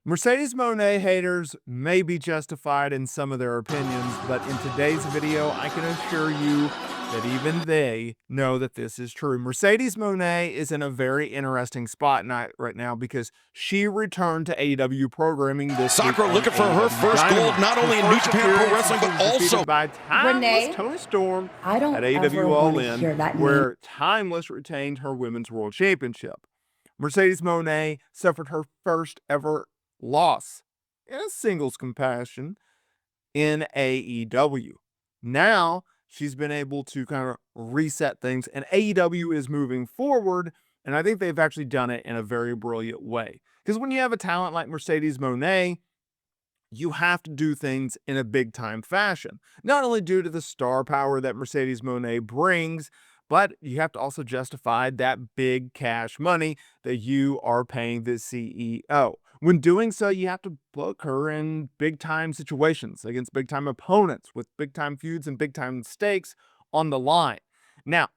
Mercedes Moné haters may be justified in some of their opinions, but in today's video, I can assure you that even they know that this is true. Mercedes Moné is in a very interesting spot right now because she returned to AEW programming this Sakura week looking for her first gold, not only in New Japan Pro Wrestling, but also by Timeless Toni Storm at AEW All In, where Timeless retained her Women's World Championship. Mercedes Moné suffered her first ever loss in a singles compassion in AEW. Now she's been able to kind of reset things, and AEW is moving forward, and I think they've actually done it in a very brilliant way. Because when you have a talent like Mercedes Moné, you have to do things in a big-time fashion. Not only due to the star power that Mercedes Moné brings, but you have to also justify that big cash money that you are paying the CEO. When doing so, you have to book her in big-time situations against big-time opponents with big-time feuds and big-time stakes on the line. Now,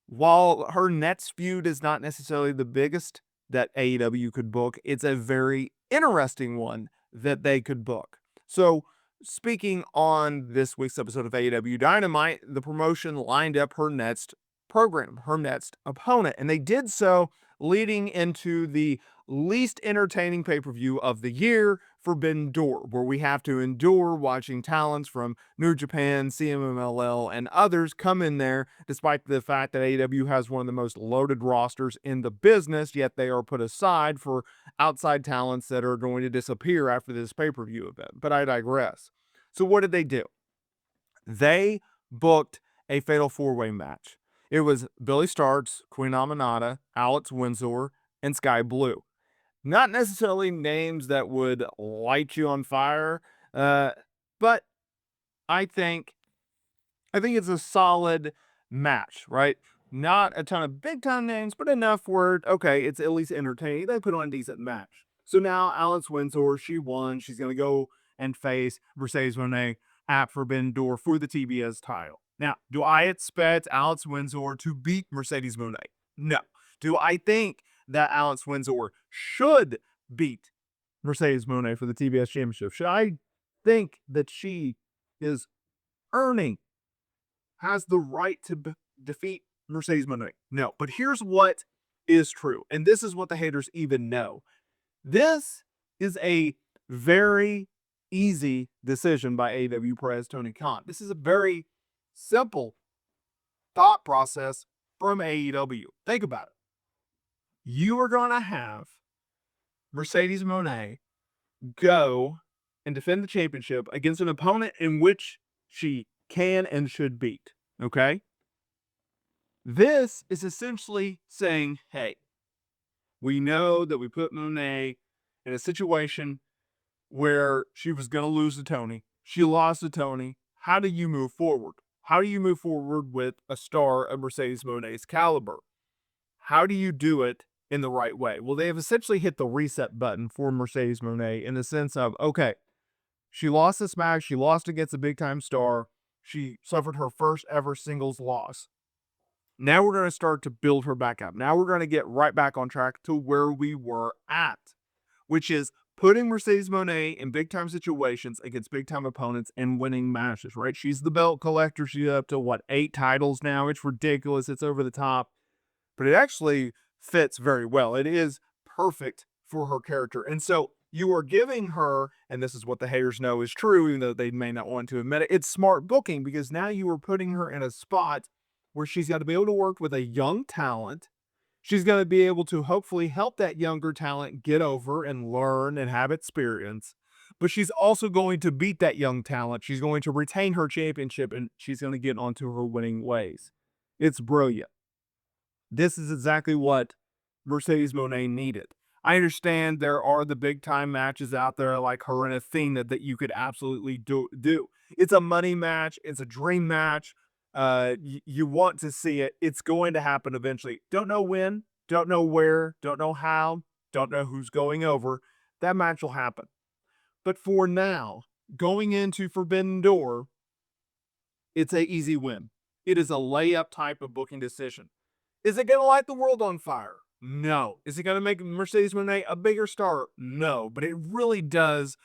while her next feud is not necessarily the biggest that AEW could book, it's a very interesting one that they could book. So, speaking on this week's episode of AEW Dynamite, the promotion lined up her next program, her next opponent, and they did so leading into the least entertaining pay-per-view of the year, Forbidden Door, where we have to endure watching talents from New Japan, CMLL, and others come in there, despite the fact that AEW has one of the most loaded rosters in the business, yet they are put aside for outside talents that are going to disappear after this pay-per-view event. But I digress. So what did they do? They booked a Fatal 4-Way match. It was Billy Starks, Queen Aminata, Alex Windsor, and Sky Blue. Not necessarily names that would light you on fire, but I think it's a solid match, right? Not a ton of big-time names, but enough where, okay, it's at least entertaining. They put on a decent match. So now Alex Windsor, she won. She's going to go and face Mercedes Moné at Forbidden Door for the TBS title. Now, do I expect Alex Windsor to beat Mercedes Moné? No. Do I think that Alex Windsor should beat Mercedes Moné for the TBS Championship? Should I think that she is has the right to defeat Mercedes Moné? No. But here's what is true, and this is what the haters even know. This is a very easy decision by AEW Prez Tony Khan. This is a very simple thought process from AEW. Think about it. You are going to have Mercedes Moné go and defend the championship against an opponent in which she can and should beat. Okay? This is essentially saying, hey, we know that we put Moné in a situation where she was going to lose to Tony. She lost to Tony. How do you move forward? How do you move forward with a star of Mercedes Moné's caliber? How do you do it in the right way? Well, they have essentially hit the reset button for Mercedes Moné in the sense of, okay, she lost this match. She lost against a big-time star. She suffered her first ever singles loss. Now we're going to start to build her back up. Now we're going to get right back on track to where we were at, which is putting Mercedes Moné in big-time situations against big-time opponents and winning matches, right? She's the belt collector. She's up to, 8 titles now? It's ridiculous. It's over the top. But it actually fits very well. It is perfect for her character. And so you are giving her, and this is what the haters know is true, even though they may not want to admit it, it's smart booking because now you are putting her in a spot where she's got to be able to work with a young talent. She's going to be able to hopefully help that younger talent get over and learn and have experience. But she's also going to beat that young talent. She's going to retain her championship, and she's going to get onto her winning ways. It's brilliant. This is exactly what Mercedes Moné needed. I understand there are the big-time matches out there like her and Athena that you could absolutely do. It's a money match. It's a dream match. You want to see it. It's going to happen eventually. Don't know when, don't know where, don't know how, don't know who's going over. That match will happen. But for now, going into Forbidden Door, it's an easy win. It is a layup type of booking decision. Is it going to light the world on fire? No. Is it going to make Mercedes Moné a bigger star? No. But it really does,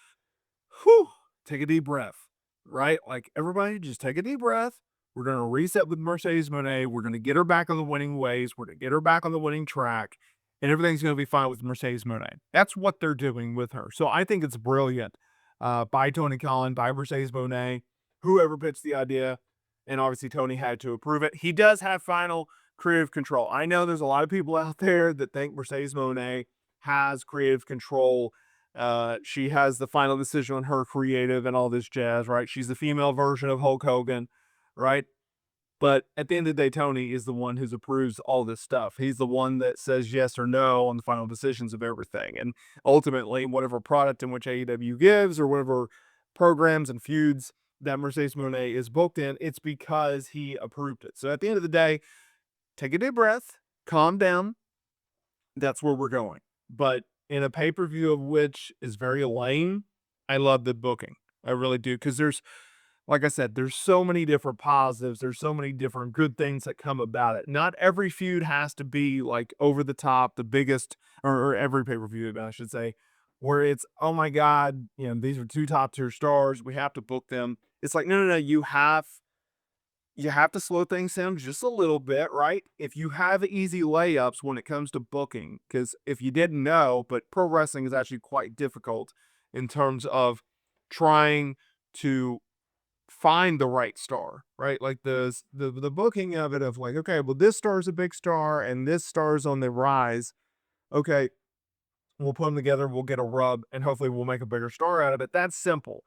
take a deep breath, right? Like, everybody just take a deep breath. We're going to reset with Mercedes Moné. We're going to get her back on the winning ways. We're going to get her back on the winning track. And everything's going to be fine with Mercedes Moné. That's what they're doing with her. So I think it's brilliant by Tony Khan, by Mercedes Moné, whoever pitched the idea. And obviously Tony had to approve it. He does have final creative control. I know there's a lot of people out there that think Mercedes Moné has creative control. She has the final decision on her creative and all this jazz, right? She's the female version of Hulk Hogan, right? But at the end of the day, Tony is the one who approves all this stuff. He's the one that says yes or no on the final decisions of everything. And ultimately, whatever product in which AEW gives or whatever programs and feuds that Mercedes Moné is booked in, it's because he approved it. So at the end of the day, take a deep breath, calm down. That's where we're going. But in a pay-per-view of which is very lame, I love the booking. I really do. Because there's, like I said, there's so many different positives. There's so many different good things that come about it. Not every feud has to be like over the top, the biggest, or every pay-per-view, I should say, where it's, oh my God, these are two top-tier stars. We have to book them. It's like, no. You have to slow things down just a little bit, right? If you have easy layups when it comes to booking, because if you didn't know, but pro wrestling is actually quite difficult in terms of trying to find the right star, right? Like the booking of it of like, okay, well, this star is a big star and this star is on the rise. Okay, we'll put them together, we'll get a rub, and hopefully we'll make a bigger star out of it. That's simple.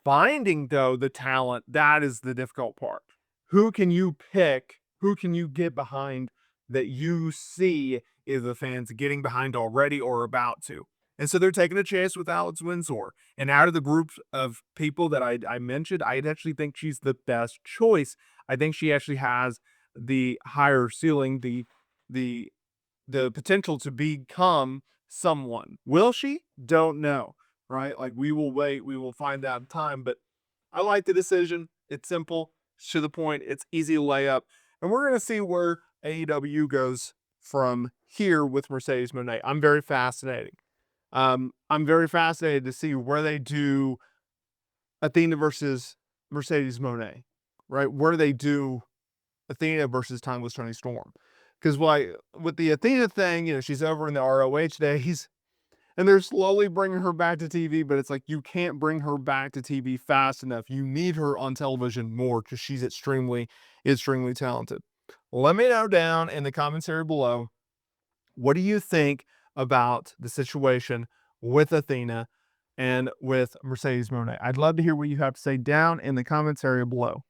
Finding, though, the talent, that is the difficult part. Who can you pick? Who can you get behind that you see is the fans getting behind already or about to? And so they're taking a chance with Alex Windsor. And out of the group of people that I mentioned, I actually think she's the best choice. I think she actually has the higher ceiling, the potential to become someone. Will she? Don't know, right? Like, we will wait. We will find out in time. But I like the decision. It's simple, to the point. It's easy to lay up. And we're going to see where AEW goes from here with Mercedes Moné. I'm very fascinated. I'm very fascinated to see where they do Athena versus Mercedes Moné, right? Where they do Athena versus Timeless Toni Storm. Because with the Athena thing, she's over in the ROH days, and they're slowly bringing her back to TV, but it's like you can't bring her back to TV fast enough. You need her on television more because she's extremely, extremely talented. Let me know down in the commentary below, what do you think about the situation with Athena and with Mercedes Moné? I'd love to hear what you have to say down in the commentary below.